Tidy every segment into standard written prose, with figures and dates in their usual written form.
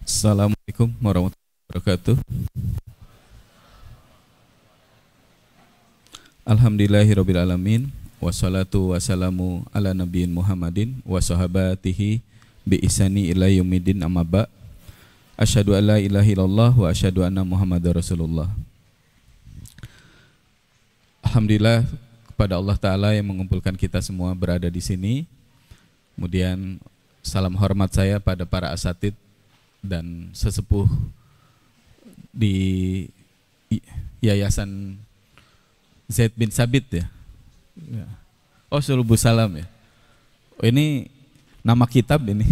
Assalamualaikum warahmatullahi wabarakatuh. Alhamdulillahirrabbilalamin. Wassalatu wassalamu ala nabiyyin Muhammadin wa sahabatihi bi ihsani ila yaumidin, amma ba'. Asyhadu an la ilaha illallah wa asyhadu anna Muhammadar Rasulullah. Alhamdulillah kepada Allah Ta'ala yang mengumpulkan kita semua berada di sini. Kemudian salam hormat saya pada para asatidz dan sesepuh di Yayasan Zaid bin Sabit ya. Oh, Sulubus Salam ya. Oh, ini nama kitab ini.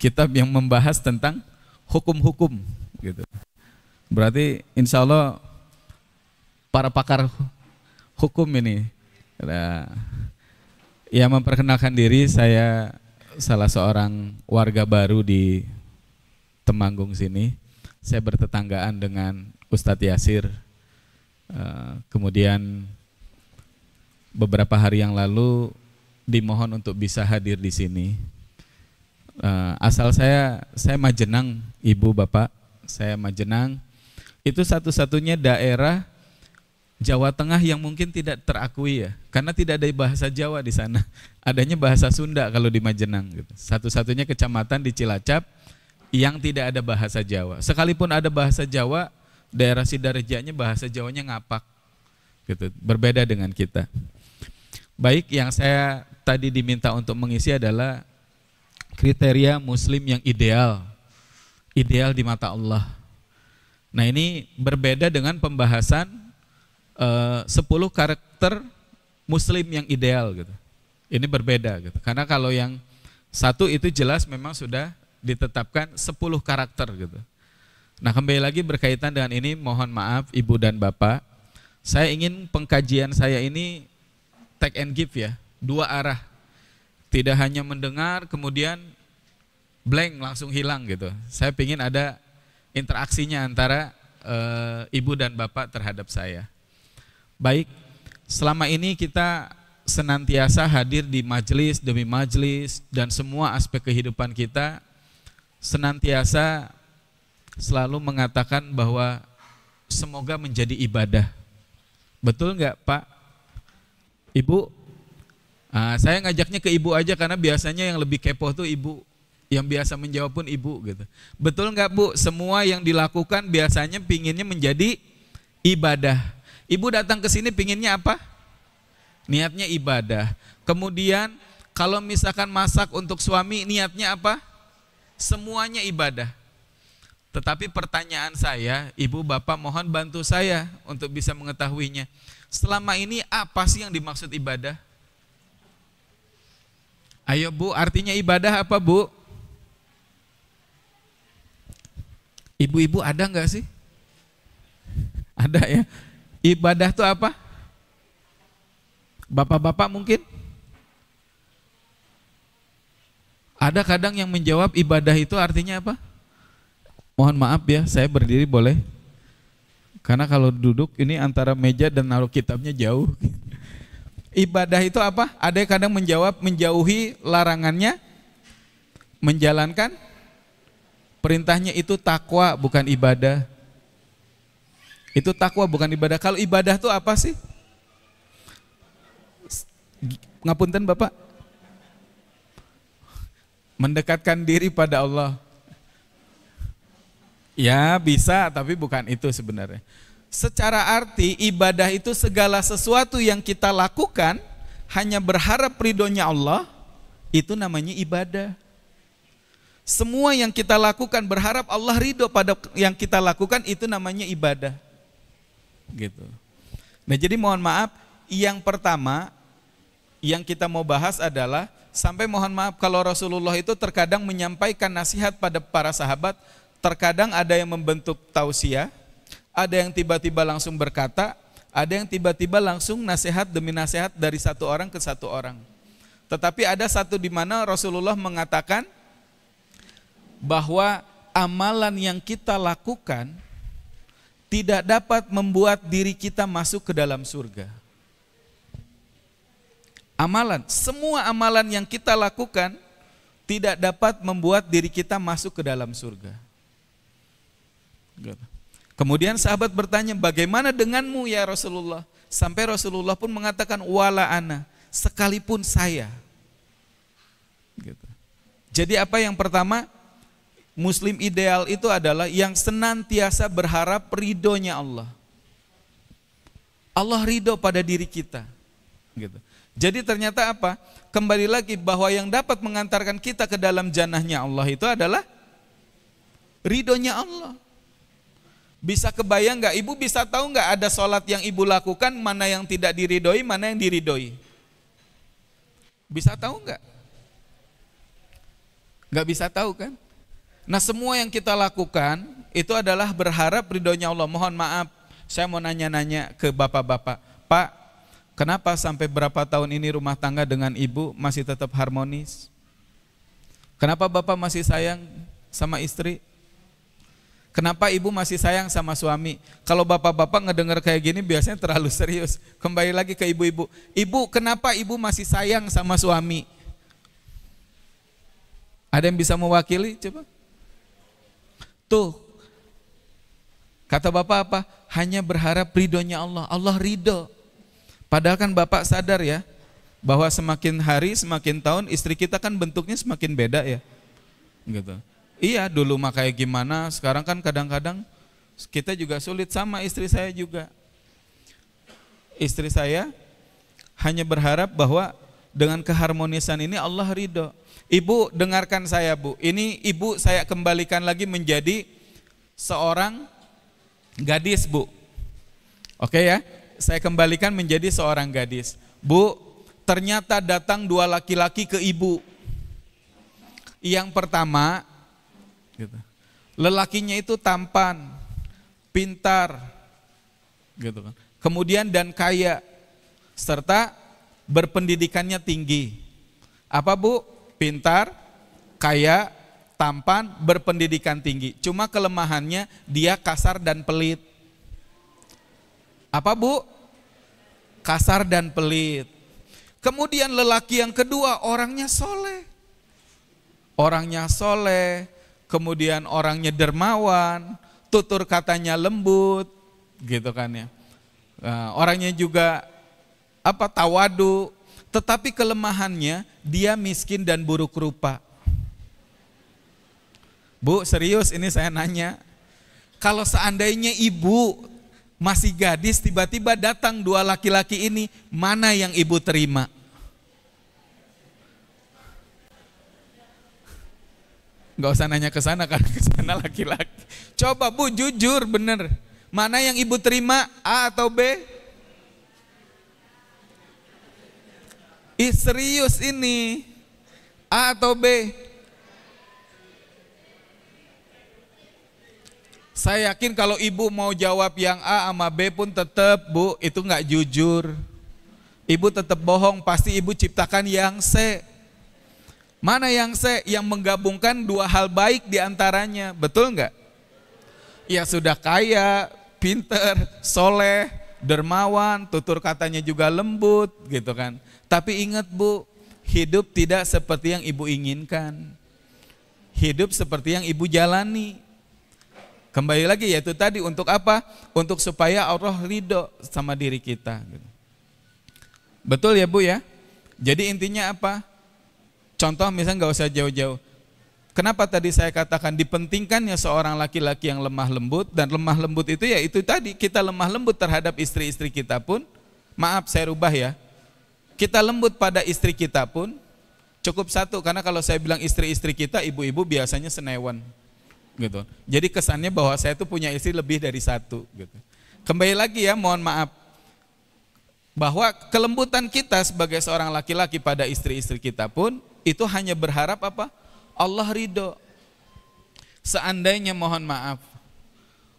Kitab yang membahas tentang hukum-hukum gitu. Berarti insya Allah para pakar hukum ini. Ya, memperkenalkan diri, saya salah seorang warga baru di Temanggung sini. Saya bertetanggaan dengan Ustadz Yasir. Kemudian beberapa hari yang lalu dimohon untuk bisa hadir di sini. Asal saya Majenang, Ibu Bapak, saya Majenang. Itu satu-satunya daerah Jawa Tengah yang mungkin tidak terakui ya, karena tidak ada bahasa Jawa di sana. Adanya bahasa Sunda kalau di Majenang gitu. Satu-satunya kecamatan di Cilacap yang tidak ada bahasa Jawa. Sekalipun ada bahasa Jawa, daerah Sidarejanya bahasa Jawanya ngapak gitu, berbeda dengan kita. Baik, yang saya tadi diminta untuk mengisi adalah kriteria muslim yang ideal di mata Allah. Nah, ini berbeda dengan pembahasan 10 karakter muslim yang ideal gitu. Ini berbeda gitu. Karena kalau yang satu itu jelas memang sudah ditetapkan 10 karakter gitu. Nah, kembali lagi berkaitan dengan ini, mohon maaf Ibu dan Bapak, saya ingin pengkajian saya ini take and give ya, dua arah. Tidak hanya mendengar kemudian blank langsung hilang gitu. Saya ingin ada interaksinya antara Ibu dan Bapak terhadap saya. Baik, selama ini kita senantiasa hadir di majelis demi majelis dan semua aspek kehidupan kita senantiasa selalu mengatakan bahwa semoga menjadi ibadah. Betul nggak Pak? Ibu? Saya ngajaknya ke Ibu aja karena biasanya yang lebih kepo tuh Ibu. Yang biasa menjawab pun Ibu gitu. Betul nggak Bu? Semua yang dilakukan biasanya pinginnya menjadi ibadah. Ibu datang ke sini pinginnya apa? Niatnya ibadah. Kemudian kalau misalkan masak untuk suami, niatnya apa? Semuanya ibadah. Tetapi pertanyaan saya, Ibu Bapak mohon bantu saya untuk bisa mengetahuinya. Selama ini apa sih yang dimaksud ibadah? Ayo Bu, artinya ibadah apa Bu? Ibu-ibu ada nggak sih? Ada ya. Ibadah itu apa? Bapak-bapak mungkin? Ada kadang yang menjawab ibadah itu artinya apa? Mohon maaf ya, saya berdiri boleh? Karena kalau duduk ini antara meja dan naruh kitabnya jauh. Ibadah itu apa? Ada yang kadang menjawab menjauhi larangannya, menjalankan perintahnya, itu takwa bukan ibadah. Itu takwa bukan ibadah. Kalau ibadah itu apa sih? Ngapunten Bapak. Mendekatkan diri pada Allah. Ya bisa, tapi bukan itu sebenarnya. Secara arti ibadah itu segala sesuatu yang kita lakukan hanya berharap ridhonya Allah, itu namanya ibadah. Semua yang kita lakukan berharap Allah ridho pada yang kita lakukan, itu namanya ibadah. Gitu. Nah, jadi mohon maaf, yang pertama yang kita mau bahas adalah, sampai mohon maaf kalau Rasulullah itu terkadang menyampaikan nasihat pada para sahabat, terkadang ada yang membentuk tausiah, ada yang tiba-tiba langsung berkata, ada yang tiba-tiba langsung nasihat demi nasihat dari satu orang ke satu orang. Tetapi ada satu di mana Rasulullah mengatakan bahwa amalan yang kita lakukan tidak dapat membuat diri kita masuk ke dalam surga. Amalan, semua amalan yang kita lakukan tidak dapat membuat diri kita masuk ke dalam surga. Gitu. Kemudian sahabat bertanya, bagaimana denganmu ya Rasulullah? Sampai Rasulullah pun mengatakan, wala ana, sekalipun saya. Gitu. Jadi apa yang pertama, Muslim ideal itu adalah yang senantiasa berharap ridhonya Allah. Allah ridho pada diri kita. Gitu. Jadi ternyata apa? Kembali lagi bahwa yang dapat mengantarkan kita ke dalam jannahnya Allah itu adalah ridhonya Allah. Bisa kebayang nggak? Ibu bisa tahu nggak ada sholat yang ibu lakukan mana yang tidak diridhoi, mana yang diridhoi? Bisa tahu nggak? Nggak bisa tahu kan? Nah semua yang kita lakukan itu adalah berharap ridhonya Allah. Mohon maaf, saya mau nanya-nanya ke bapak-bapak. Pak, kenapa sampai berapa tahun ini rumah tangga dengan ibu masih tetap harmonis? Kenapa bapak masih sayang sama istri? Kenapa ibu masih sayang sama suami? Kalau bapak-bapak ngedengar kayak gini biasanya terlalu serius. Kembali lagi ke ibu-ibu. Ibu, kenapa ibu masih sayang sama suami? Ada yang bisa mewakili? Coba. Tuh, kata bapak apa? Hanya berharap ridhonya Allah. Allah ridho. Padahal kan bapak sadar ya, bahwa semakin hari, semakin tahun istri kita kan bentuknya semakin beda ya. Gitu. Iya, dulu mah kayak gimana, sekarang kan kadang-kadang kita juga sulit, sama istri saya juga. Istri saya hanya berharap bahwa dengan keharmonisan ini Allah ridho. Ibu dengarkan saya Bu, ini ibu saya kembalikan lagi menjadi seorang gadis Bu. Oke ya, saya kembalikan menjadi seorang gadis. Bu, ternyata datang dua laki-laki ke ibu. Yang pertama, gitu, lelakinya itu tampan, pintar, gitu kan. Kemudian dan kaya, serta berpendidikannya tinggi. Apa Bu? Pintar, kaya, tampan, berpendidikan tinggi. Cuma kelemahannya dia kasar dan pelit. Apa Bu? Kasar dan pelit. Kemudian lelaki yang kedua orangnya soleh. Orangnya soleh, kemudian orangnya dermawan, tutur katanya lembut, gitu kan ya. Orangnya juga tawadu, tetapi kelemahannya dia miskin dan buruk rupa. Bu, serius ini saya nanya. Kalau seandainya ibu masih gadis, tiba-tiba datang dua laki-laki ini, mana yang ibu terima? Gak usah nanya ke sana karena ke sana laki-laki. Coba Bu, jujur bener. Mana yang ibu terima, A atau B? Serius ini, A atau B? Saya yakin kalau ibu mau jawab yang A sama B pun tetap Bu, itu nggak jujur. Ibu tetap bohong, pasti ibu ciptakan yang C. Mana yang C? Yang menggabungkan dua hal baik diantaranya, betul nggak? Ya sudah kaya, pinter, soleh, dermawan, tutur katanya juga lembut, gitu kan. Tapi ingat Bu, hidup tidak seperti yang ibu inginkan. Hidup seperti yang ibu jalani. Kembali lagi yaitu tadi, untuk apa? Untuk supaya Allah ridho sama diri kita. Betul ya Bu ya? Jadi intinya apa? Contoh misalnya nggak usah jauh-jauh. Kenapa tadi saya katakan dipentingkannya seorang laki-laki yang lemah lembut, dan lemah lembut itu ya itu tadi, kita lemah lembut terhadap istri-istri kita pun, maaf saya rubah ya, kita lembut pada istri kita pun cukup satu, karena kalau saya bilang istri-istri kita, ibu-ibu biasanya senewan gitu. Jadi kesannya bahwa saya tuh punya istri lebih dari satu gitu. Kembali lagi ya, mohon maaf, bahwa kelembutan kita sebagai seorang laki-laki pada istri-istri kita pun itu hanya berharap apa? Allah ridho. Seandainya mohon maaf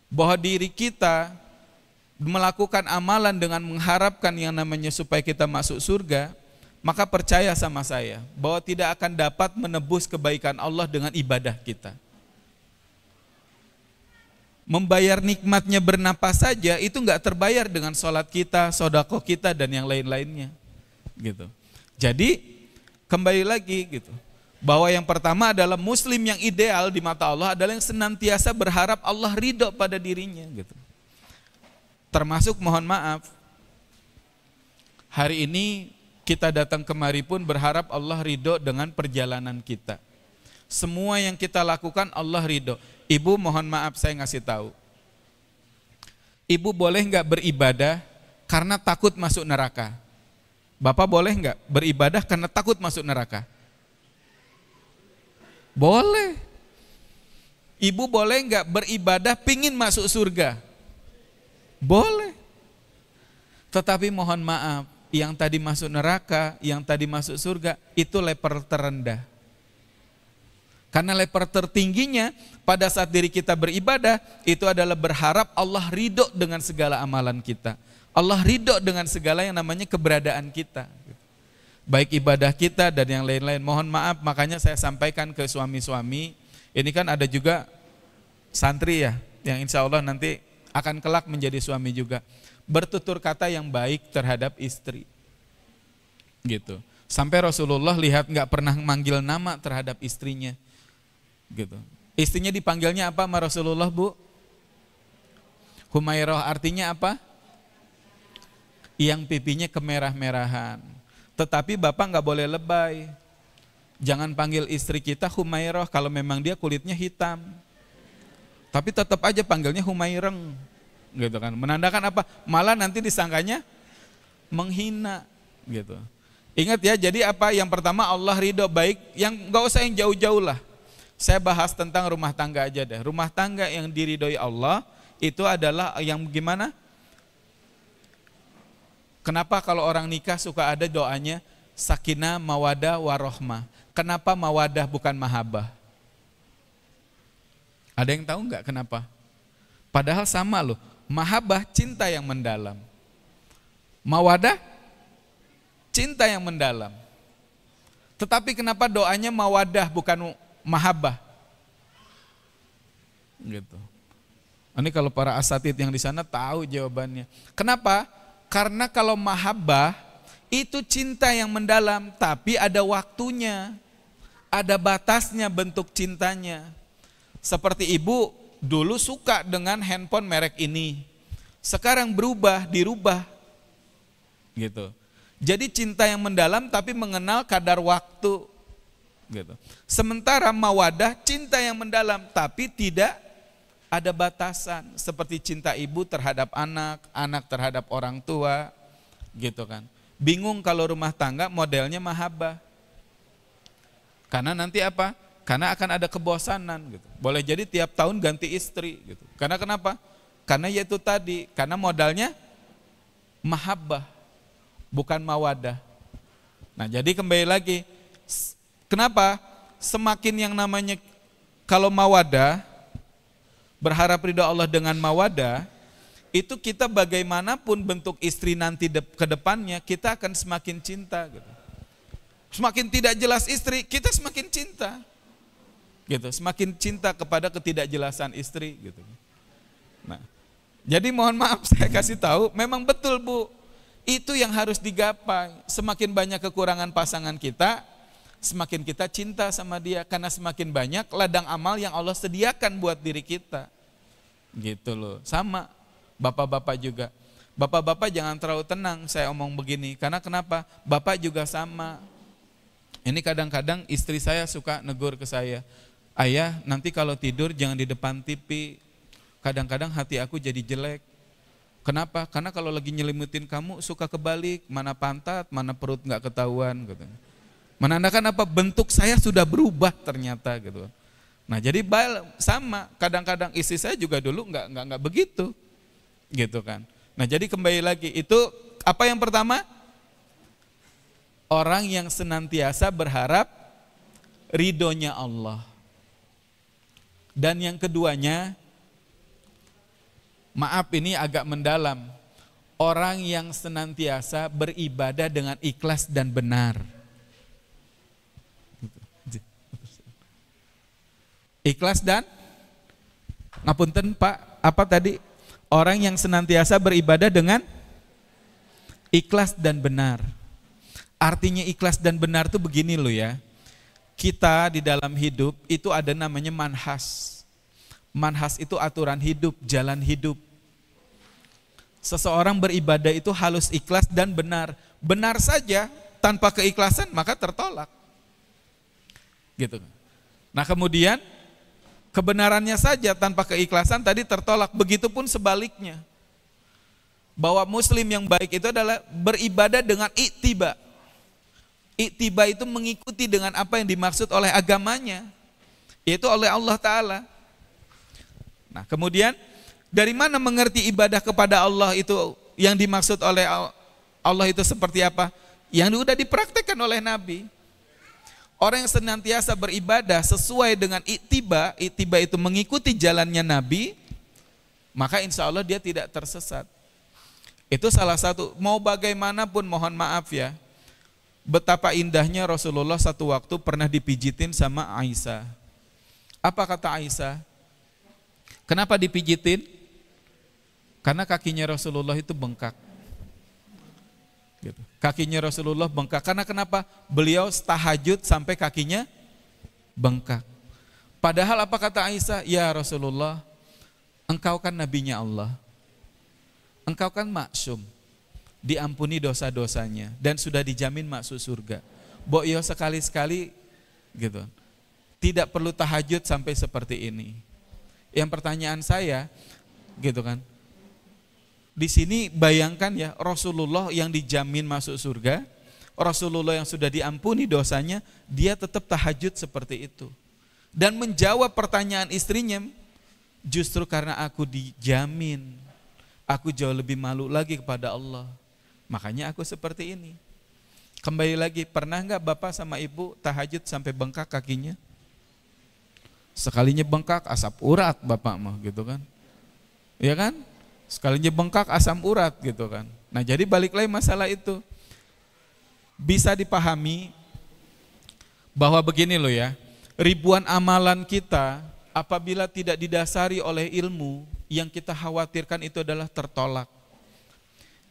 bahwa diri kita melakukan amalan dengan mengharapkan yang namanya supaya kita masuk surga, maka percaya sama saya bahwa tidak akan dapat menebus kebaikan Allah dengan ibadah kita. Membayar nikmatnya bernapas saja itu nggak terbayar dengan sholat kita, sedekah kita dan yang lain-lainnya, gitu. Jadi kembali lagi gitu, Bahwa yang pertama adalah muslim yang ideal di mata Allah adalah yang senantiasa berharap Allah ridho pada dirinya gitu. Termasuk mohon maaf, hari ini kita datang kemari pun berharap Allah ridho dengan perjalanan kita. Semua yang kita lakukan Allah ridho. Ibu mohon maaf saya ngasih tahu. Ibu boleh nggak beribadah karena takut masuk neraka? Bapak boleh nggak beribadah karena takut masuk neraka? Boleh. Ibu boleh nggak beribadah pingin masuk surga? Boleh. Tetapi mohon maaf, yang tadi masuk neraka, yang tadi masuk surga, itu level terendah. Karena level tertingginya pada saat diri kita beribadah, itu adalah berharap Allah ridho dengan segala amalan kita. Allah ridho dengan segala yang namanya keberadaan kita. Baik ibadah kita dan yang lain-lain. Mohon maaf, makanya saya sampaikan ke suami-suami, ini kan ada juga santri ya, yang insya Allah nanti akan kelak menjadi suami juga. Bertutur kata yang baik terhadap istri. Gitu. Sampai Rasulullah lihat nggak pernah manggil nama terhadap istrinya. Gitu. Istrinya dipanggilnya apa sama Rasulullah, Bu? Humairah, artinya apa? Yang pipinya kemerah-merahan. Tetapi bapak nggak boleh lebay. Jangan panggil istri kita Humairah kalau memang dia kulitnya hitam. Tapi tetap aja panggilnya Humaireng, gitu kan. Menandakan apa? Malah nanti disangkanya menghina, gitu. Ingat ya, jadi apa? Yang pertama Allah ridho, baik, yang nggak usah yang jauh-jauh lah. Saya bahas tentang rumah tangga aja deh. Rumah tangga yang diridhoi Allah itu adalah yang gimana? Kenapa kalau orang nikah suka ada doanya sakinah, mawadah, warohmah? Kenapa mawadah bukan mahabbah? Ada yang tahu nggak kenapa? Padahal sama loh, mahabbah cinta yang mendalam, mawadah cinta yang mendalam. Tetapi kenapa doanya mawadah bukan mahabbah? Gitu. Ini kalau para asatid yang di sana tahu jawabannya. Kenapa? Karena kalau mahabbah itu cinta yang mendalam, tapi ada waktunya, ada batasnya bentuk cintanya. Seperti ibu dulu suka dengan handphone merek ini, sekarang berubah, dirubah, gitu. Jadi cinta yang mendalam tapi mengenal kadar waktu, gitu. Sementara mawadah cinta yang mendalam tapi tidak ada batasan, seperti cinta ibu terhadap anak, anak terhadap orang tua, gitu kan. Bingung kalau rumah tangga modelnya mahabbah. Karena nanti apa? Karena akan ada kebosanan, gitu. Boleh jadi tiap tahun ganti istri, gitu. Karena kenapa? Karena yaitu tadi, karena modalnya mahabbah, bukan mawadah. Nah, jadi kembali lagi, kenapa? Semakin yang namanya kalau mawadah, berharap ridha Allah dengan mawadah, itu kita bagaimanapun bentuk istri nanti ke depannya, kita akan semakin cinta, gitu. Semakin tidak jelas istri, kita semakin cinta, gitu. Semakin cinta kepada ketidakjelasan istri, gitu. Nah, jadi mohon maaf saya kasih tahu, memang betul Bu, itu yang harus digapai. Semakin banyak kekurangan pasangan kita, semakin kita cinta sama dia, karena semakin banyak ladang amal yang Allah sediakan buat diri kita. Gitu loh. Sama bapak-bapak juga. Bapak-bapak jangan terlalu tenang saya omong begini, karena kenapa? Bapak juga sama. Ini kadang-kadang istri saya suka negur ke saya, ayah nanti kalau tidur jangan di depan TV. Kadang-kadang hati aku jadi jelek. Kenapa? Karena kalau lagi nyelimutin kamu suka kebalik, mana pantat, mana perut nggak ketahuan, gitu. Menandakan apa? Bentuk saya sudah berubah ternyata, gitu. Nah, jadi sama, kadang-kadang istri saya juga dulu nggak begitu, gitu kan. Nah, jadi kembali lagi, itu apa yang pertama? Orang yang senantiasa berharap ridhonya Allah. Dan yang keduanya, maaf ini agak mendalam, orang yang senantiasa beribadah dengan ikhlas dan benar. Ikhlas dan, ngapunten Pak, apa tadi? Orang yang senantiasa beribadah dengan ikhlas dan benar. Artinya ikhlas dan benar itu begini loh ya. kita di dalam hidup itu ada namanya manhas. Manhas itu aturan hidup, jalan hidup. Seseorang beribadah itu harus ikhlas dan benar. Benar saja tanpa keikhlasan maka tertolak. Gitu. Nah kemudian kebenarannya saja tanpa keikhlasan tadi tertolak. Begitupun sebaliknya. Bahwa muslim yang baik itu adalah beribadah dengan iktiba. Iktiba itu mengikuti dengan apa yang dimaksud oleh agamanya, yaitu oleh Allah Ta'ala. Nah kemudian dari mana mengerti ibadah kepada Allah itu yang dimaksud oleh Allah itu seperti apa? Yang sudah dipraktekkan oleh Nabi. Orang yang senantiasa beribadah sesuai dengan iktiba, iktiba itu mengikuti jalannya Nabi, maka insya Allah dia tidak tersesat. Itu salah satu, mau bagaimanapun mohon maaf ya, betapa indahnya Rasulullah satu waktu pernah dipijitin sama Aisyah. Apa kata Aisyah? Kenapa dipijitin? Karena kakinya Rasulullah itu bengkak. Gitu. Kakinya Rasulullah bengkak. Karena kenapa? Beliau tahajud sampai kakinya bengkak. Padahal apa kata Aisyah? Ya Rasulullah, engkau kan nabinya Allah. Engkau kan maksum, diampuni dosa-dosanya dan sudah dijamin masuk surga. Boyo sekali-sekali gitu. Tidak perlu tahajud sampai seperti ini. Yang pertanyaan saya gitu kan. Di sini bayangkan ya, Rasulullah yang dijamin masuk surga, Rasulullah yang sudah diampuni dosanya, dia tetap tahajud seperti itu. Dan menjawab pertanyaan istrinya, justru karena aku dijamin, aku jauh lebih malu lagi kepada Allah. Makanya aku seperti ini. Kembali lagi, pernah enggak bapak sama ibu tahajud sampai bengkak kakinya? Sekalinya bengkak asap urat bapak mah gitu kan. Ya kan? Sekalinya bengkak asam urat gitu kan. Nah jadi balik lagi masalah itu. Bisa dipahami bahwa begini loh ya, ribuan amalan kita apabila tidak didasari oleh ilmu, yang kita khawatirkan itu adalah tertolak.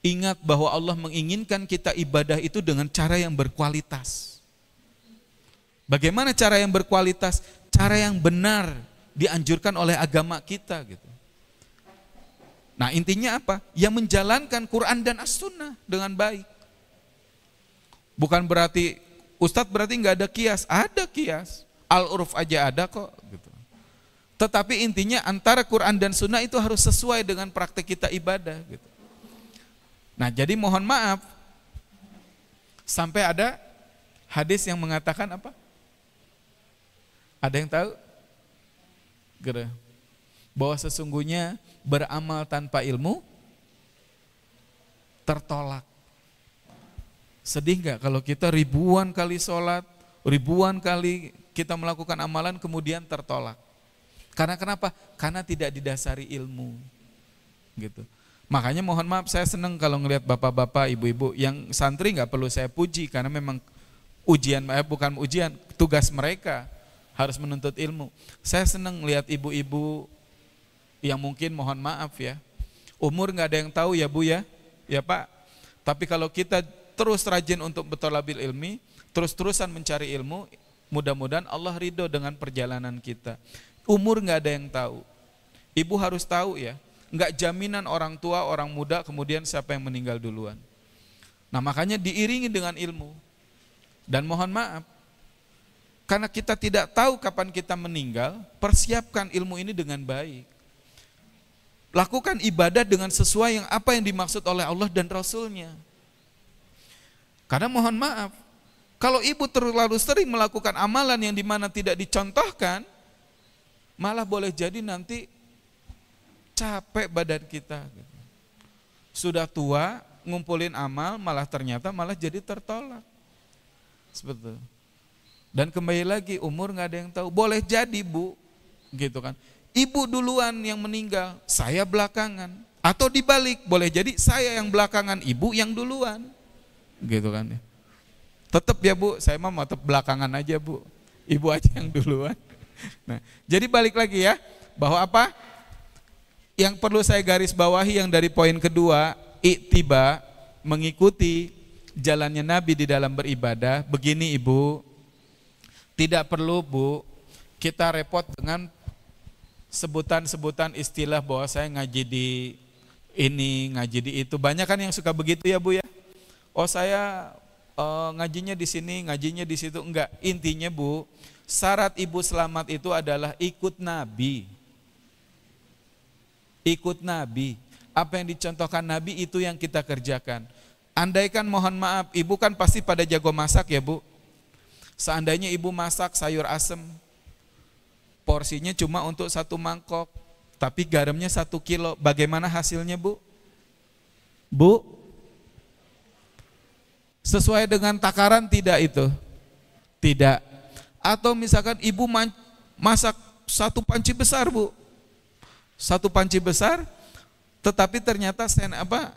Ingat bahwa Allah menginginkan kita ibadah itu dengan cara yang berkualitas. Bagaimana cara yang berkualitas? Cara yang benar dianjurkan oleh agama kita gitu. Nah intinya apa? Ya menjalankan Quran dan As-Sunnah dengan baik. Bukan berarti, Ustadz berarti nggak ada kias. Ada kias, Al-Uruf aja ada kok gitu. Tetapi intinya antara Quran dan Sunnah itu harus sesuai dengan praktek kita ibadah gitu. Nah jadi mohon maaf, sampai ada hadis yang mengatakan apa? Ada yang tahu? Gitu. Bahwa sesungguhnya beramal tanpa ilmu tertolak. Sedih gak kalau kita ribuan kali sholat, ribuan kali kita melakukan amalan kemudian tertolak? Karena kenapa? Karena tidak didasari ilmu gitu. Makanya mohon maaf, saya senang kalau ngelihat bapak-bapak, ibu-ibu yang santri, gak perlu saya puji karena memang ujian, bukan ujian, tugas mereka harus menuntut ilmu. Saya senang lihat ibu-ibu yang mungkin mohon maaf ya, umur nggak ada yang tahu ya Bu ya Pak. Tapi kalau kita terus rajin untuk berthalabil ilmi, terus-terusan mencari ilmu, mudah-mudahan Allah ridho dengan perjalanan kita. Umur nggak ada yang tahu. Ibu harus tahu ya, nggak jaminan orang tua, orang muda kemudian siapa yang meninggal duluan. Nah makanya diiringi dengan ilmu. Dan mohon maaf, karena kita tidak tahu kapan kita meninggal, persiapkan ilmu ini dengan baik. Lakukan ibadah dengan sesuai yang apa yang dimaksud oleh Allah dan Rasulnya. Karena mohon maaf, kalau ibu terlalu sering melakukan amalan yang dimana tidak dicontohkan, malah boleh jadi nanti capek badan kita. Sudah tua, ngumpulin amal, malah ternyata malah jadi tertolak. Seperti itu. Dan kembali lagi, umur nggak ada yang tahu. Boleh jadi Bu, gitu kan. Ibu duluan yang meninggal, saya belakangan. Atau dibalik, boleh jadi saya yang belakangan, ibu yang duluan. Gitu kan ya. Tetap ya Bu, saya mau tetap belakangan aja Bu. Ibu aja yang duluan. Nah, jadi balik lagi ya, bahwa apa? Yang perlu saya garis bawahi yang dari poin kedua, iktiba, mengikuti jalannya Nabi di dalam beribadah. Begini Ibu, Tidak perlu Bu, kita repot dengan sebutan-sebutan istilah bahwa saya ngaji di ini, ngaji di itu. Banyak kan yang suka begitu ya Bu ya. Oh saya ngajinya di sini, ngajinya di situ. Enggak, intinya Bu, syarat ibu selamat itu adalah ikut Nabi. Ikut Nabi. Apa yang dicontohkan Nabi itu yang kita kerjakan. Andaikan mohon maaf, ibu kan pasti pada jago masak ya Bu. Seandainya ibu masak sayur asem, porsinya cuma untuk 1 mangkok, tapi garamnya 1 kilo, bagaimana hasilnya Bu? Bu? Sesuai dengan takaran tidak itu? Tidak. Atau misalkan ibu masak 1 panci besar Bu, 1 panci besar, tetapi ternyata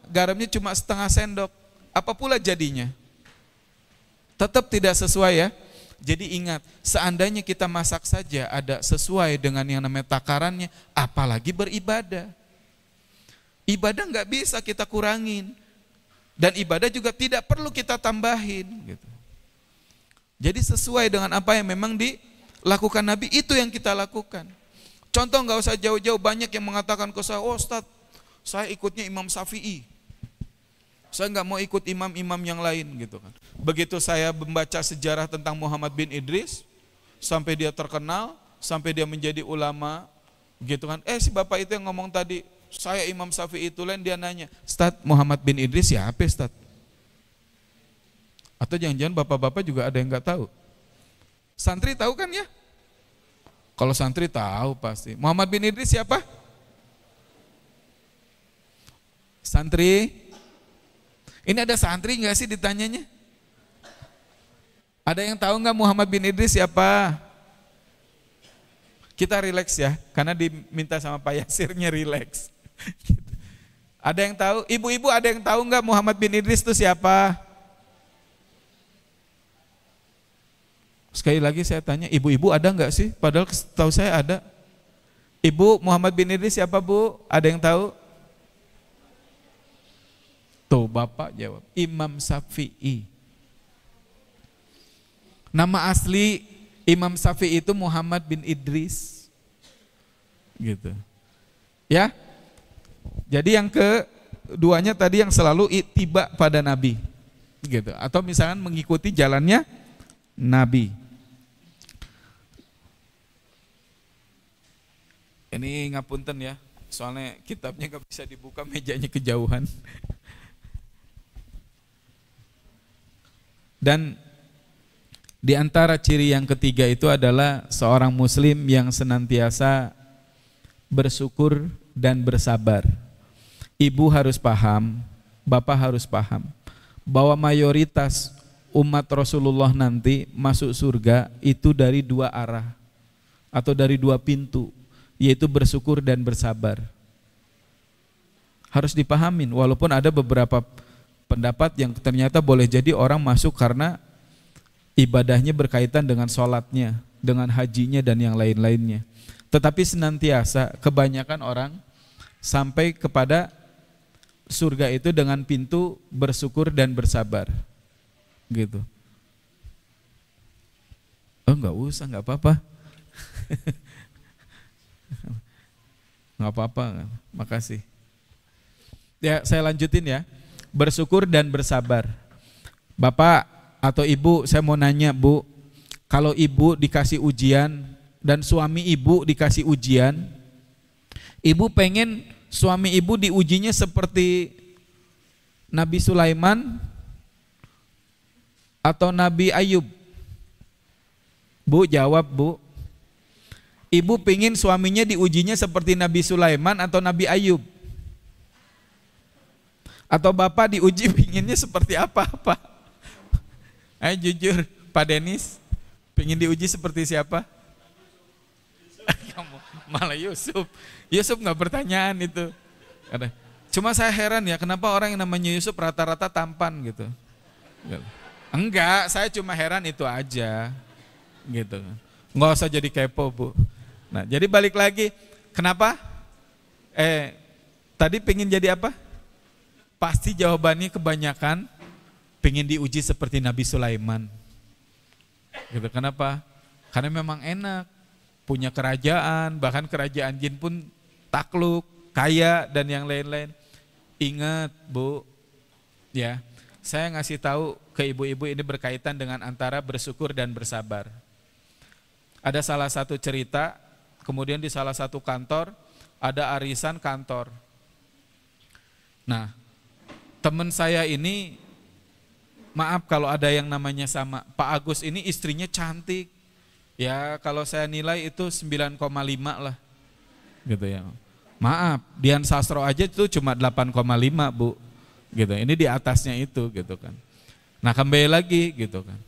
garamnya cuma setengah sendok, apa pula jadinya? Tetap tidak sesuai ya. Jadi ingat, seandainya kita masak saja ada sesuai dengan yang namanya takarannya, apalagi beribadah. Ibadah nggak bisa kita kurangin, dan ibadah juga tidak perlu kita tambahin. Gitu. Jadi sesuai dengan apa yang memang dilakukan Nabi, itu yang kita lakukan. Contoh nggak usah jauh-jauh, banyak yang mengatakan ke saya, oh Ustaz, saya ikutnya Imam Syafi'i. Saya nggak mau ikut imam-imam yang lain gitu kan. Begitu saya membaca sejarah tentang Muhammad bin Idris, sampai dia terkenal, sampai dia menjadi ulama, gitu kan. Si bapak itu yang ngomong tadi, saya Imam Syafi'i itu lain, dia nanya, Ustaz Muhammad bin Idris siapa Ustaz? Atau jangan-jangan bapak-bapak juga ada yang nggak tahu? Santri tahu kan ya? Kalau santri tahu pasti. Muhammad bin Idris siapa? Santri? Ini ada santri nggak sih ditanyanya? Ada yang tahu nggak Muhammad bin Idris siapa? Kita rileks ya, karena diminta sama Pak Yasirnya rileks. Ada yang tahu? Ibu-ibu ada yang tahu nggak Muhammad bin Idris itu siapa? Sekali lagi saya tanya, ibu-ibu ada nggak sih? Padahal tahu saya ada. Ibu, Muhammad bin Idris siapa Bu? Ada yang tahu? Tuh bapak jawab, Imam Syafi'i. Nama asli Imam Syafi'i itu Muhammad bin Idris. Gitu. Ya. Jadi yang keduanya tadi yang selalu ittiba pada Nabi. Gitu. Atau misalkan mengikuti jalannya Nabi. Ini ngapunten ya, soalnya kitabnya gak bisa dibuka, mejanya kejauhan. Dan di antara ciri yang ketiga itu adalah seorang muslim yang senantiasa bersyukur dan bersabar. Ibu harus paham, bapak harus paham bahwa mayoritas umat Rasulullah nanti masuk surga itu dari 2 arah atau dari 2 pintu, yaitu bersyukur dan bersabar. Harus dipahamin, walaupun ada beberapa pendapat yang ternyata boleh jadi orang masuk karena ibadahnya berkaitan dengan sholatnya, dengan hajinya dan yang lain-lainnya. Tetapi senantiasa kebanyakan orang sampai kepada surga itu dengan pintu bersyukur dan bersabar. Gitu. Oh enggak usah, enggak apa-apa. Enggak apa-apa, makasih. Ya, saya lanjutin ya. Bersyukur dan bersabar. Bapak atau ibu, saya mau nanya Bu, kalau ibu dikasih ujian dan suami ibu dikasih ujian, ibu pengen suami ibu diujinya seperti Nabi Sulaiman atau Nabi Ayub? Bu jawab Bu. Ibu pengen suaminya diujinya seperti Nabi Sulaiman atau Nabi Ayub? Atau bapak diuji pinginnya seperti apa? Ayo jujur, Pak Denis, pingin diuji seperti siapa? Kamu malah Yusuf. Yusuf nggak pertanyaan itu. Cuma saya heran ya, kenapa orang yang namanya Yusuf rata-rata tampan gitu? Enggak, saya cuma heran itu aja, gitu. Nggak usah jadi kepo Bu. Nah, jadi balik lagi, kenapa? Tadi pingin jadi apa? Pasti jawabannya kebanyakan pengen diuji seperti Nabi Sulaiman. Gitu. Kenapa? Karena memang enak, punya kerajaan, bahkan kerajaan jin pun takluk, kaya dan yang lain-lain. Ingat Bu, ya, saya ngasih tahu ke ibu-ibu ini berkaitan dengan antara bersyukur dan bersabar. Ada salah satu cerita, kemudian di salah satu kantor ada arisan kantor. Nah, teman saya ini, maaf kalau ada yang namanya sama, Pak Agus ini istrinya cantik. Ya kalau saya nilai itu 9,5 lah. Gitu ya. Maaf, Dian Sastro aja itu cuma 8,5 Bu. Gitu. Ini di atasnya itu gitu kan. Nah, kembali lagi gitu kan.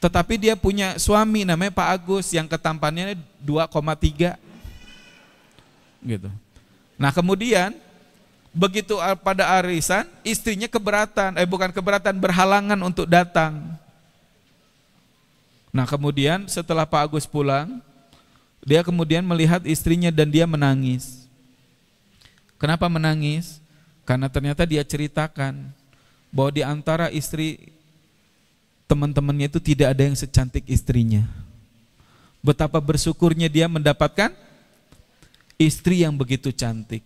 Tetapi dia punya suami namanya Pak Agus yang ketampannya 2,3. Gitu. Nah, kemudian begitu pada arisan, istrinya berhalangan untuk datang. Nah, kemudian setelah Pak Agus pulang, dia kemudian melihat istrinya dan dia menangis. Kenapa menangis? Karena ternyata dia ceritakan bahwa di antara istri teman-temannya itu tidak ada yang secantik istrinya. Betapa bersyukurnya dia mendapatkan istri yang begitu cantik.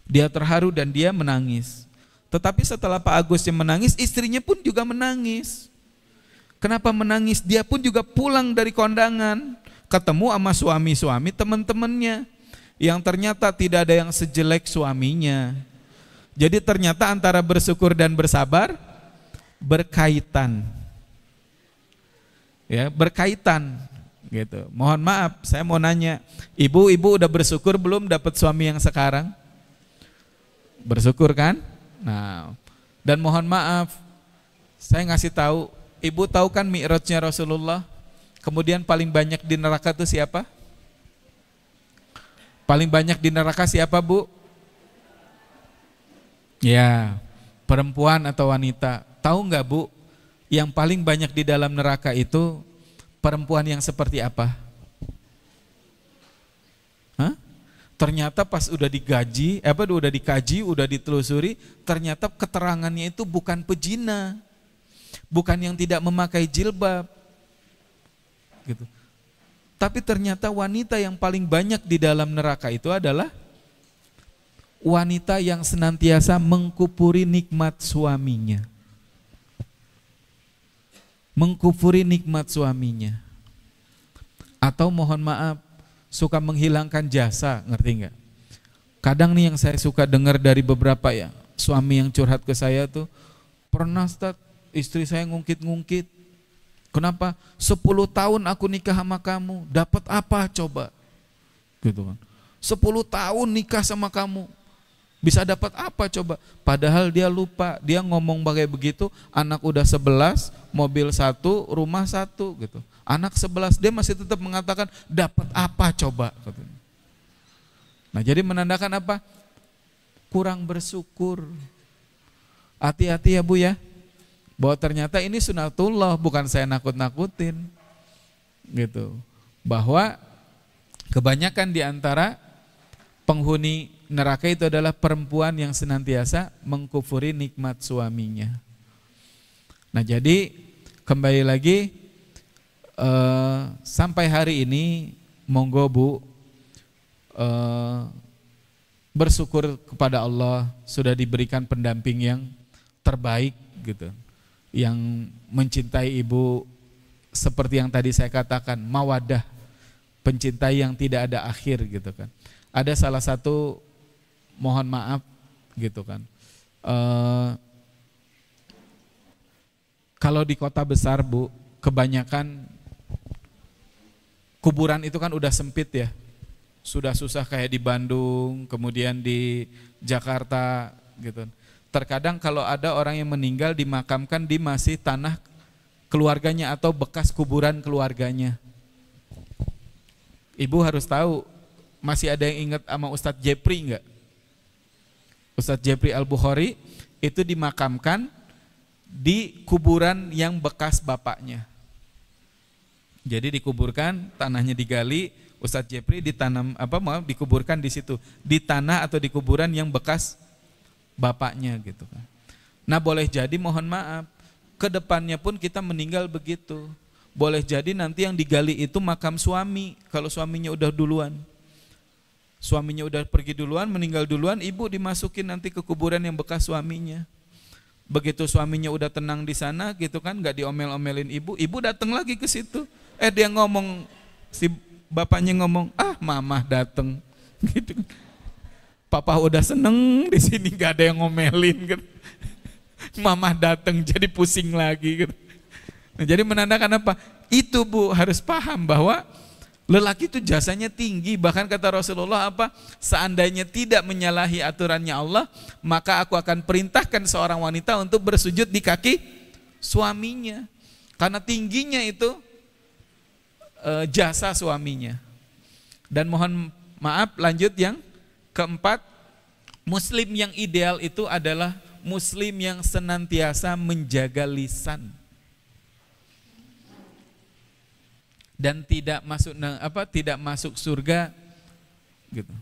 Dia terharu dan dia menangis. Tetapi setelah Pak Agus yang menangis, istrinya pun juga menangis. Kenapa menangis? Dia pun juga pulang dari kondangan, ketemu sama suami-suami teman-temannya, yang ternyata tidak ada yang sejelek suaminya. Jadi ternyata antara bersyukur dan bersabar berkaitan. Ya, berkaitan gitu. Mohon maaf, saya mau nanya, ibu-ibu udah bersyukur belum dapat suami yang sekarang? Bersyukur kan? Nah, dan mohon maaf, saya ngasih tahu, ibu tahu kan mi'rajnya Rasulullah? Kemudian paling banyak di neraka itu siapa? Paling banyak di neraka siapa Bu? Ya, perempuan atau wanita. Tahu nggak Bu, yang paling banyak di dalam neraka itu perempuan yang seperti apa? Hah? Ternyata pas udah dikaji, udah ditelusuri, ternyata keterangannya itu bukan pezina, bukan yang tidak memakai jilbab, gitu. Tapi ternyata wanita yang paling banyak di dalam neraka itu adalah wanita yang senantiasa mengkufuri nikmat suaminya. Mengkufuri nikmat suaminya. Atau mohon maaf, suka menghilangkan jasa, ngerti nggak? Kadang nih yang saya suka dengar dari beberapa ya suami yang curhat ke saya tuh, pernah Ustaz, istri saya ngungkit-ngungkit. Kenapa? 10 tahun aku nikah sama kamu, dapat apa coba? Gitu kan. 10 tahun nikah sama kamu, bisa dapat apa coba? Padahal dia lupa, dia ngomong bagai begitu, anak udah 11, mobil 1, rumah 1 gitu. Anak 11, dia masih tetap mengatakan dapat apa coba? Nah, jadi menandakan apa? Kurang bersyukur. Hati-hati ya Bu ya, bahwa ternyata ini sunatullah, bukan saya nakut-nakutin gitu. Bahwa kebanyakan di antara penghuni neraka itu adalah perempuan yang senantiasa mengkufuri nikmat suaminya. Nah, jadi kembali lagi, sampai hari ini monggo Bu, bersyukur kepada Allah sudah diberikan pendamping yang terbaik gitu, yang mencintai ibu seperti yang tadi saya katakan, mawadah, pencintai yang tidak ada akhir gitu kan. Ada salah satu, mohon maaf gitu kan, kalau di kota besar Bu, kebanyakan kuburan itu kan udah sempit ya, sudah susah kayak di Bandung, kemudian di Jakarta gitu. Terkadang kalau ada orang yang meninggal dimakamkan di masih tanah keluarganya atau bekas kuburan keluarganya. Ibu harus tahu, masih ada yang ingat sama Ustadz Jepri enggak? Ustadz Jepri Al-Bukhari itu dimakamkan di kuburan yang bekas bapaknya. Jadi dikuburkan, tanahnya digali, Ustadz Jepri dikuburkan di situ, di tanah atau di kuburan yang bekas bapaknya gitu kan. Nah, boleh jadi mohon maaf, kedepannya pun kita meninggal begitu. boleh jadi nanti yang digali itu makam suami, kalau suaminya udah duluan. Suaminya udah pergi duluan, meninggal duluan, ibu dimasukin nanti ke kuburan yang bekas suaminya. Begitu suaminya udah tenang di sana gitu kan, nggak diomel-omelin ibu, ibu datang lagi ke situ. Dia ngomong, si bapaknya ngomong, mamah datang, gitu. Papa udah seneng di sini, nggak ada yang ngomelin, gitu. Mamah datang jadi pusing lagi, gitu. Nah, jadi menandakan apa? Itu Bu harus paham bahwa lelaki itu jasanya tinggi. Bahkan kata Rasulullah apa? Seandainya tidak menyalahi aturannya Allah, maka aku akan perintahkan seorang wanita untuk bersujud di kaki suaminya. Karena tingginya itu jasa suaminya. Dan mohon maaf, lanjut yang keempat, muslim yang ideal itu adalah muslim yang senantiasa menjaga lisan dan tidak masuk surga gitu.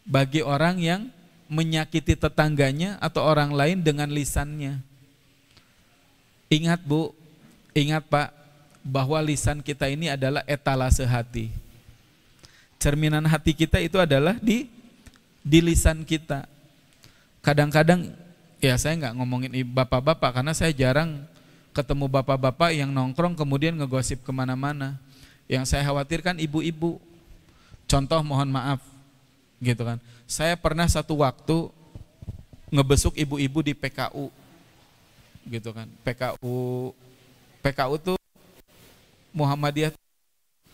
Bagi orang yang menyakiti tetangganya atau orang lain dengan lisannya. Ingat Bu, ingat Pak, bahwa lisan kita ini adalah etalase hati. Cerminan hati kita itu adalah di lisan kita. Kadang-kadang ya saya nggak ngomongin bapak-bapak karena saya jarang ketemu bapak-bapak yang nongkrong kemudian ngegosip kemana-mana. Yang saya khawatirkan ibu-ibu. Contoh mohon maaf gitu kan. Saya pernah satu waktu ngebesuk ibu-ibu di PKU gitu kan. PKU tuh Muhammadiyah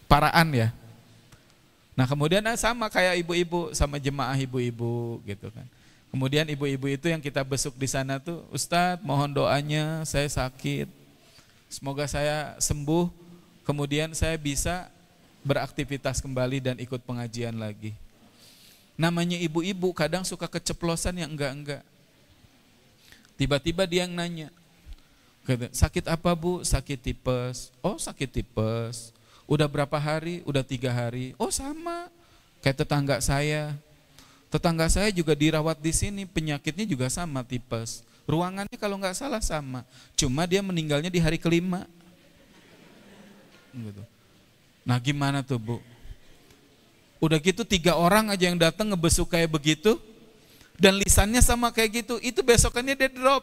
Paraan ya. Nah kemudian sama kayak ibu-ibu, sama jemaah ibu-ibu gitu kan. Kemudian ibu-ibu itu yang kita besuk di sana tuh, Ustadz mohon doanya, saya sakit, semoga saya sembuh, kemudian saya bisa beraktivitas kembali dan ikut pengajian lagi. Namanya ibu-ibu kadang suka keceplosan yang enggak-enggak. Tiba-tiba dia yang nanya, sakit apa Bu? Sakit tipes. Oh sakit tipes. Udah berapa hari? Udah 3 hari. Oh sama, kayak tetangga saya. Tetangga saya juga dirawat di sini, penyakitnya juga sama tipes. Ruangannya kalau nggak salah sama, cuma dia meninggalnya di hari ke-5. Gitu. Nah gimana tuh Bu? Udah gitu 3 orang aja yang datang ngebesuk kayak begitu, dan lisannya sama kayak gitu, itu besokannya dia drop.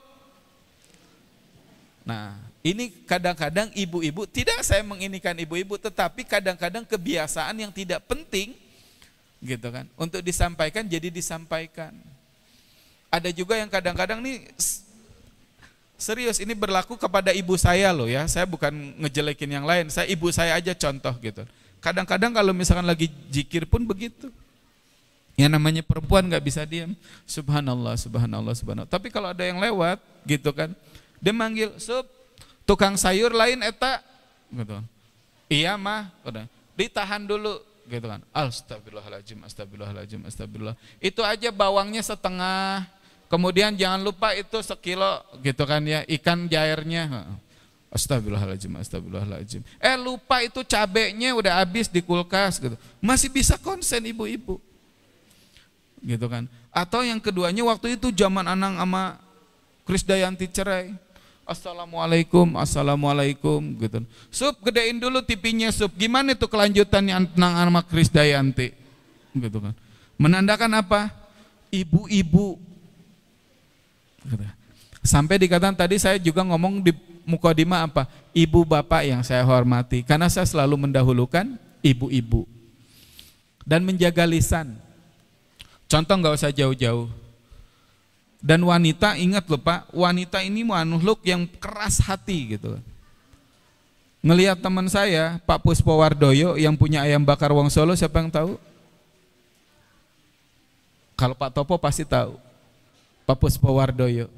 Nah ini kadang-kadang ibu-ibu, tidak saya menginikan ibu-ibu, tetapi kadang-kadang kebiasaan yang tidak penting gitu kan, untuk disampaikan jadi disampaikan. Ada juga yang kadang-kadang nih serius, ini berlaku kepada ibu saya loh ya, saya bukan ngejelekin yang lain, saya ibu saya aja contoh gitu. Kadang-kadang kalau misalkan lagi zikir pun begitu. Yang namanya perempuan nggak bisa diam. Subhanallah, subhanallah, subhanallah. Tapi kalau ada yang lewat gitu kan, dia manggil, "Sub, tukang sayur lain eta." Gitu. Iya mah, udah. Ditahan dulu gitu kan. Astagfirullahaladzim, astagfirullahaladzim, astagfirullah. Itu aja bawangnya setengah. Kemudian jangan lupa itu 1 kilo gitu kan ya, ikan jairnya. Astagfirullahaladzim, astagfirullahaladzim. Lupa itu cabenya udah habis di kulkas gitu. Masih bisa konsen ibu-ibu. Gitu kan. Atau yang keduanya waktu itu zaman Anang sama Krisdayanti cerai. Assalamualaikum, assalamualaikum gitu. Sup, gedein dulu tipinya Sup. Gimana itu kelanjutannya Anang sama Krisdayanti? Gitu kan. Menandakan apa? Ibu-ibu. Gitu. Sampai dikatakan tadi saya juga ngomong di mukadimah apa? Ibu bapak yang saya hormati. Karena saya selalu mendahulukan ibu-ibu. Dan menjaga lisan. Contoh nggak usah jauh-jauh. Dan wanita, ingat loh Pak, wanita ini makhluk yang keras hati gitu. Ngelihat teman saya, Pak Puspowardoyo yang punya ayam bakar Wong Solo, siapa yang tahu? Kalau Pak Topo pasti tahu. Pak Puspowardoyo.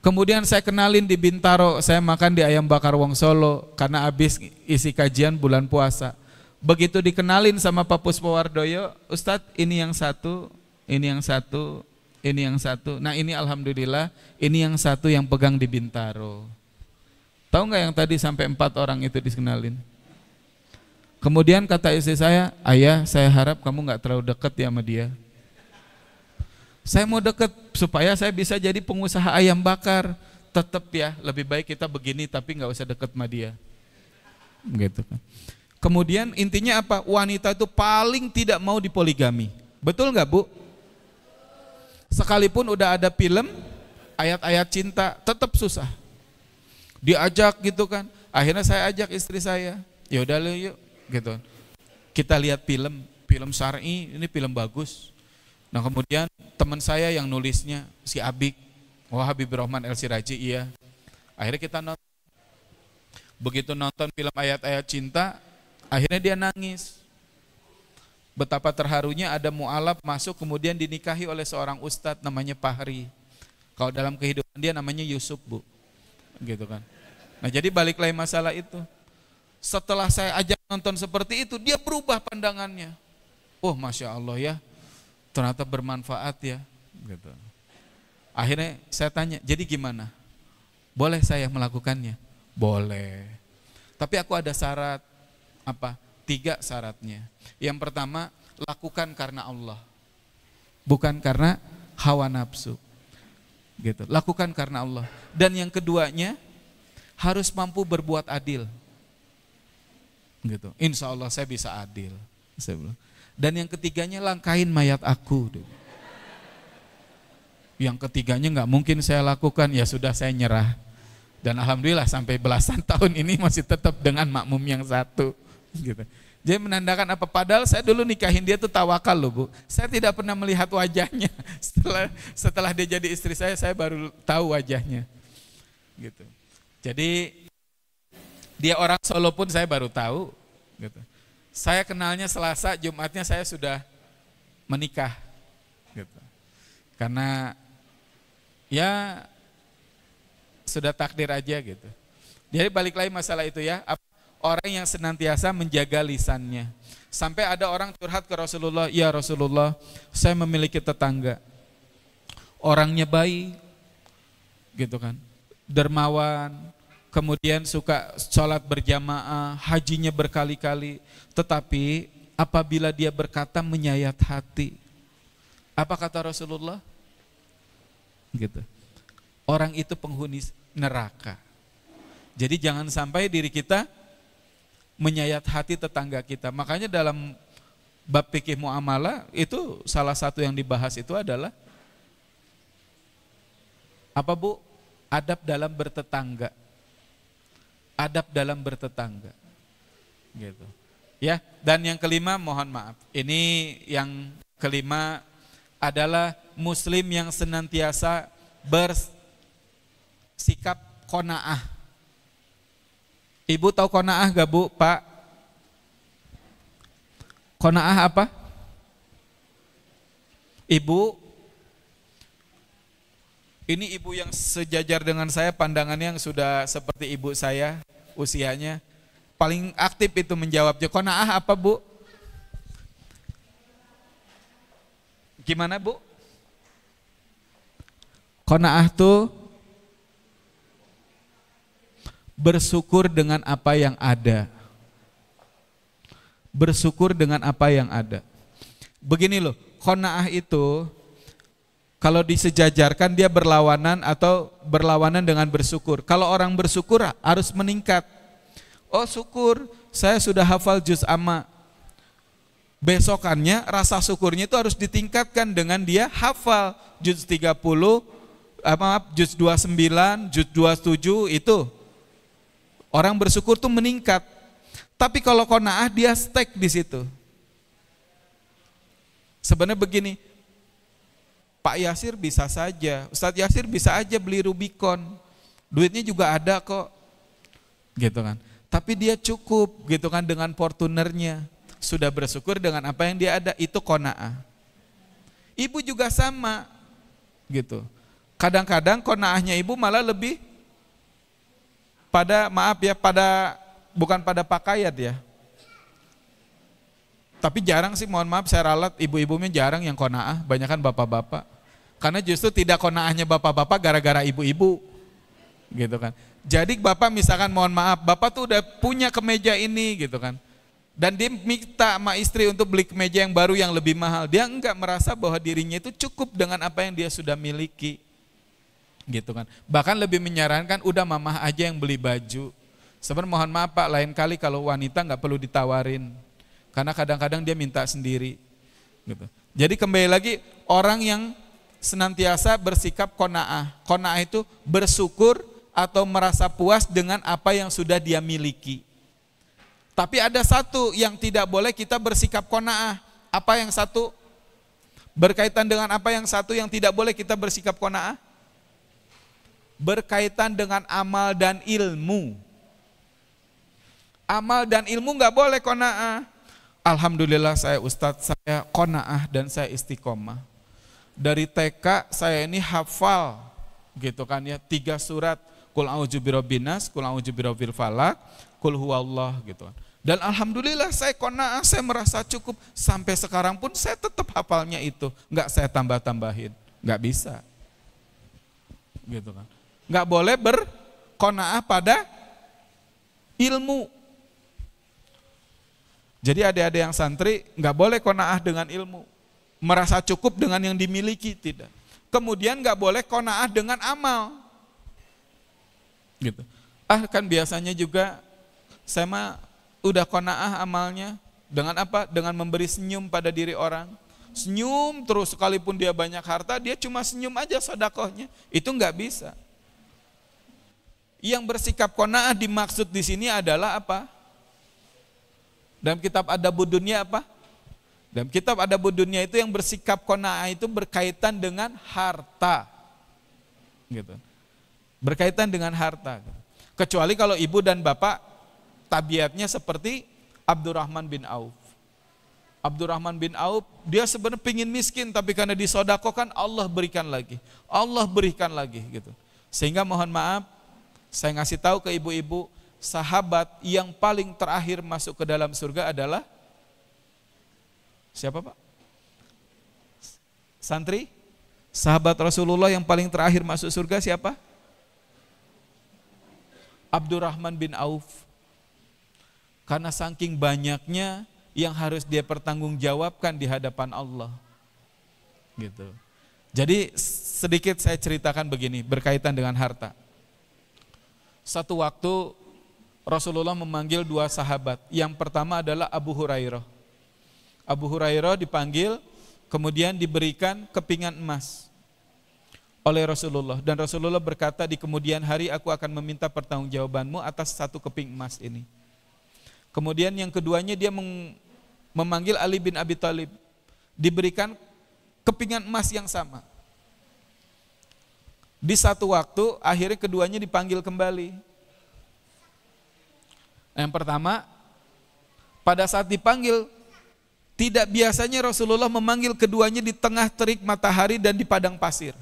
Kemudian saya kenalin di Bintaro, saya makan di ayam bakar Wong Solo karena habis isi kajian bulan puasa. Begitu dikenalin sama Pak Puspowardoyo, Ustadz ini yang satu, ini yang satu, ini yang satu. Nah ini alhamdulillah, ini yang satu yang pegang di Bintaro. Tahu nggak yang tadi sampai 4 orang itu dikenalin? Kemudian kata istri saya, ayah saya harap kamu nggak terlalu dekat ya sama dia. Saya mau dekat supaya saya bisa jadi pengusaha ayam bakar. Tetap ya, lebih baik kita begini tapi nggak usah dekat sama dia. gitu kan. Kemudian intinya apa? Wanita itu paling tidak mau dipoligami. Betul nggak Bu? Sekalipun udah ada film ayat-ayat cinta tetap susah. Diajak gitu kan. Akhirnya saya ajak istri saya. Ya udah yuk gitu. Kita lihat film syar'i, ini film bagus. Nah kemudian teman saya yang nulisnya si Abik, Habibur Rahman El Siraji, iya. Akhirnya kita nonton. Begitu nonton film ayat-ayat cinta, akhirnya dia nangis. Betapa terharunya ada mu'alaf masuk kemudian dinikahi oleh seorang ustadz namanya Fahri. Kalau dalam kehidupan dia namanya Yusuf Bu, gitu kan. Nah jadi balik lagi masalah itu. Setelah saya ajak nonton seperti itu, dia berubah pandangannya. Oh Masya Allah ya, ternyata bermanfaat ya, gitu. Akhirnya saya tanya, jadi gimana? Boleh saya melakukannya? Boleh. Tapi aku ada syarat. Apa? 3 syaratnya. Yang pertama, lakukan karena Allah, bukan karena hawa nafsu. Gitu. Lakukan karena Allah. Dan yang keduanya, harus mampu berbuat adil. Gitu. Insya Allah saya bisa adil. Dan yang ketiganya, langkahin mayat aku. Yang ketiganya nggak mungkin saya lakukan, ya sudah saya nyerah. Dan alhamdulillah sampai belasan tahun ini masih tetap dengan makmum yang satu. Gitu. Jadi menandakan apa? Padahal saya dulu nikahin dia tuh tawakal loh Bu. Saya tidak pernah melihat wajahnya. Setelah dia jadi istri saya baru tahu wajahnya. Gitu. Jadi dia orang Solo pun saya baru tahu. Gitu. Saya kenalnya Selasa, Jumatnya saya sudah menikah. Gitu. Karena ya sudah takdir aja gitu. Jadi balik lagi masalah itu ya. Orang yang senantiasa menjaga lisannya. Sampai ada orang curhat ke Rasulullah, ya Rasulullah, saya memiliki tetangga. Orangnya baik, gitu kan, dermawan, kemudian suka sholat berjamaah, hajinya berkali-kali. Tetapi apabila dia berkata menyayat hati, apa kata Rasulullah? Gitu. Orang itu penghuni neraka. Jadi jangan sampai diri kita menyayat hati tetangga kita. Makanya dalam bab fikih muamalah itu salah satu yang dibahas itu adalah apa Bu? Adab dalam bertetangga. Adab dalam bertetangga. Gitu. Ya, dan yang kelima mohon maaf. Ini yang kelima adalah muslim yang senantiasa bersikap qanaah. Ibu tahu qanaah gak Bu, Pak? Qanaah apa? Ibu, ini ibu yang sejajar dengan saya, pandangannya yang sudah seperti ibu saya usianya, paling aktif itu menjawabnya. Qanaah apa Bu? Gimana Bu? Qanaah tuh bersyukur dengan apa yang ada. Bersyukur dengan apa yang ada. Begini loh, qanaah itu kalau disejajarkan dia berlawanan atau berlawanan dengan bersyukur. Kalau orang bersyukur harus meningkat. Oh syukur, saya sudah hafal juz amma. Besokannya rasa syukurnya itu harus ditingkatkan dengan dia hafal juz 30, juz 29, juz 27 itu. Orang bersyukur tuh meningkat. Tapi kalau qanaah dia stuck di situ. Sebenarnya begini, Pak Yasir bisa saja, Ustadz Yasir bisa aja beli Rubicon. Duitnya juga ada kok. Gitu kan. Tapi dia cukup gitu kan dengan Fortunernya. Sudah bersyukur dengan apa yang dia ada, itu qanaah. Ibu juga sama. Gitu. Kadang-kadang qanaahnya ibu malah lebih pada, maaf ya, bukan pada pakaian ya. Tapi jarang sih, mohon maaf saya ralat, ibu-ibunya jarang yang qanaah, banyakan bapak-bapak. Karena justru tidak qanaahnya bapak-bapak gara-gara ibu-ibu. Gitu kan. Jadi bapak misalkan mohon maaf, bapak tuh udah punya kemeja ini gitu kan. Dan dia minta sama istri untuk beli kemeja yang baru yang lebih mahal. Dia enggak merasa bahwa dirinya itu cukup dengan apa yang dia sudah miliki. Gitu kan. Bahkan lebih menyarankan udah mamah aja yang beli baju. Sebenarnya mohon maaf Pak, lain kali kalau wanita nggak perlu ditawarin, karena kadang-kadang dia minta sendiri. Gitu. Jadi kembali lagi, orang yang senantiasa bersikap qanaah. Qanaah itu bersyukur atau merasa puas dengan apa yang sudah dia miliki. Tapi ada satu yang tidak boleh kita bersikap qanaah. Apa yang satu? Berkaitan dengan apa yang satu yang tidak boleh kita bersikap qanaah? Berkaitan dengan amal dan ilmu. Amal dan ilmu nggak boleh qanaah. Alhamdulillah saya Ustadz, saya qanaah dan saya istiqomah. Dari TK saya ini hafal gitu kan ya, 3 surat, Qul a'udzu birabbin nas, Qul a'udzu birabbil falaq, Qul huwallah gitu kan. Dan alhamdulillah saya qanaah, saya merasa cukup. Sampai sekarang pun saya tetap hafalnya itu, nggak saya tambah-tambahin, nggak bisa. Gitu kan. Nggak boleh berqanaah pada ilmu. Jadi adik-adik yang santri nggak boleh qanaah dengan ilmu, merasa cukup dengan yang dimiliki, tidak. Kemudian nggak boleh qanaah dengan amal, gitu. Kan biasanya juga saya mah udah qanaah amalnya dengan apa? Dengan memberi senyum pada diri orang, senyum terus sekalipun dia banyak harta, dia cuma senyum aja sedekahnya, itu nggak bisa. Yang bersikap qanaah dimaksud di sini adalah apa? Dalam kitab Adabud Dunya apa? Dalam kitab Adabud Dunya itu yang bersikap qanaah itu berkaitan dengan harta. Gitu. Berkaitan dengan harta. Kecuali kalau ibu dan bapak tabiatnya seperti Abdurrahman bin Auf. Abdurrahman bin Auf dia sebenarnya pingin miskin, tapi karena disodakokan Allah berikan lagi. Allah berikan lagi gitu. Sehingga mohon maaf, saya ngasih tahu ke ibu-ibu, sahabat yang paling terakhir masuk ke dalam surga adalah siapa Pak? Santri? Sahabat Rasulullah yang paling terakhir masuk surga siapa? Abdurrahman bin Auf. Karena saking banyaknya yang harus dia pertanggungjawabkan di hadapan Allah. Gitu. Jadi sedikit saya ceritakan begini berkaitan dengan harta. Satu waktu Rasulullah memanggil 2 sahabat. Yang pertama adalah Abu Hurairah. Abu Hurairah dipanggil, kemudian diberikan kepingan emas oleh Rasulullah. Dan Rasulullah berkata, di kemudian hari aku akan meminta pertanggungjawabanmu atas 1 keping emas ini. Kemudian yang keduanya dia memanggil Ali bin Abi Thalib. Diberikan kepingan emas yang sama. Di satu waktu akhirnya keduanya dipanggil kembali. Yang pertama, pada saat dipanggil, tidak biasanya Rasulullah memanggil keduanya di tengah terik matahari dan di padang pasir.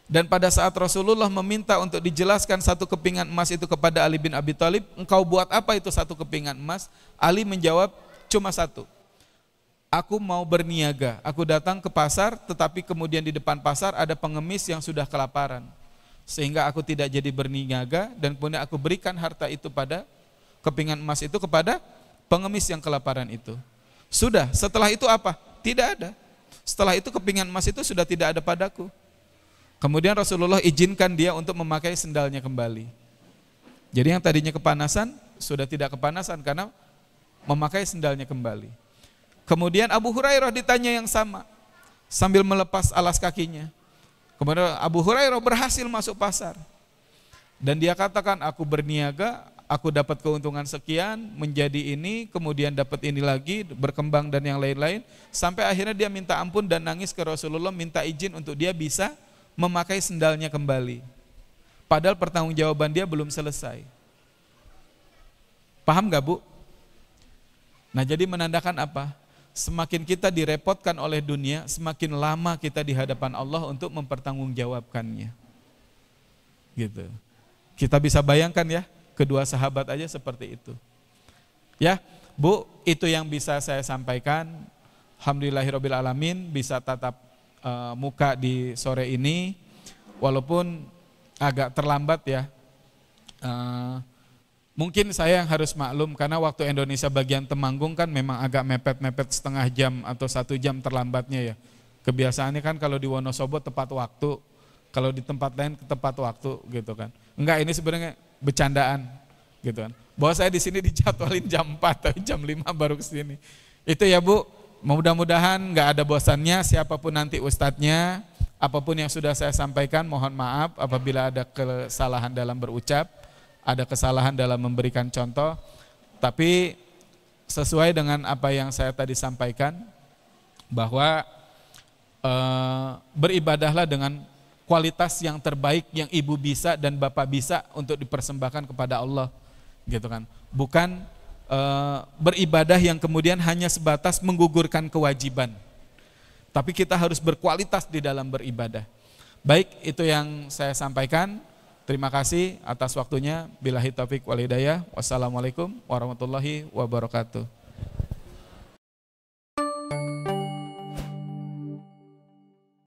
Dan pada saat Rasulullah meminta untuk dijelaskan 1 kepingan emas itu kepada Ali bin Abi Thalib, engkau buat apa itu 1 kepingan emas? Ali menjawab, cuma 1. Aku mau berniaga, aku datang ke pasar, tetapi kemudian di depan pasar ada pengemis yang sudah kelaparan. Sehingga aku tidak jadi berniaga, dan kemudian aku berikan harta itu pada kepingan emas itu kepada pengemis yang kelaparan itu. Sudah, setelah itu apa? Tidak ada. Setelah itu kepingan emas itu sudah tidak ada padaku. Kemudian Rasulullah izinkan dia untuk memakai sendalnya kembali. Jadi yang tadinya kepanasan, sudah tidak kepanasan karena memakai sendalnya kembali. Kemudian Abu Hurairah ditanya yang sama, sambil melepas alas kakinya. Kemudian Abu Hurairah berhasil masuk pasar. Dan dia katakan, aku berniaga, aku dapat keuntungan sekian, menjadi ini, kemudian dapat ini lagi, berkembang dan yang lain-lain. Sampai akhirnya dia minta ampun dan nangis ke Rasulullah, minta izin untuk dia bisa memakai sendalnya kembali. Padahal pertanggungjawaban dia belum selesai. Paham gak Bu? Nah jadi menandakan apa? Semakin kita direpotkan oleh dunia, semakin lama kita di hadapan Allah untuk mempertanggungjawabkannya. Gitu. Kita bisa bayangkan ya, kedua sahabat aja seperti itu. Ya, Bu, itu yang bisa saya sampaikan. Alhamdulillahirabbil alamin bisa tatap muka di sore ini, walaupun agak terlambat ya. Mungkin saya yang harus maklum karena waktu Indonesia bagian Temanggung kan memang agak mepet-mepet setengah jam atau 1 jam terlambatnya ya. Kebiasaannya kan kalau di Wonosobo tepat waktu, kalau di tempat lain tepat waktu gitu kan. Enggak, ini sebenarnya bercandaan. gitu kan. Bahwa saya di sini dijadwalin jam 4 tapi jam 5 baru ke sini. Itu ya Bu, mudah-mudahan nggak ada bosannya, siapapun nanti ustadznya, apapun yang sudah saya sampaikan mohon maaf apabila ada kesalahan dalam berucap, ada kesalahan dalam memberikan contoh, tapi sesuai dengan apa yang saya tadi sampaikan bahwa beribadahlah dengan kualitas yang terbaik yang ibu bisa dan bapak bisa untuk dipersembahkan kepada Allah, gitu kan. Bukan beribadah yang kemudian hanya sebatas menggugurkan kewajiban, tapi kita harus berkualitas di dalam beribadah. Baik, itu yang saya sampaikan. Terima kasih atas waktunya. Billahi taufik wal hidayah. Wassalamualaikum warahmatullahi wabarakatuh.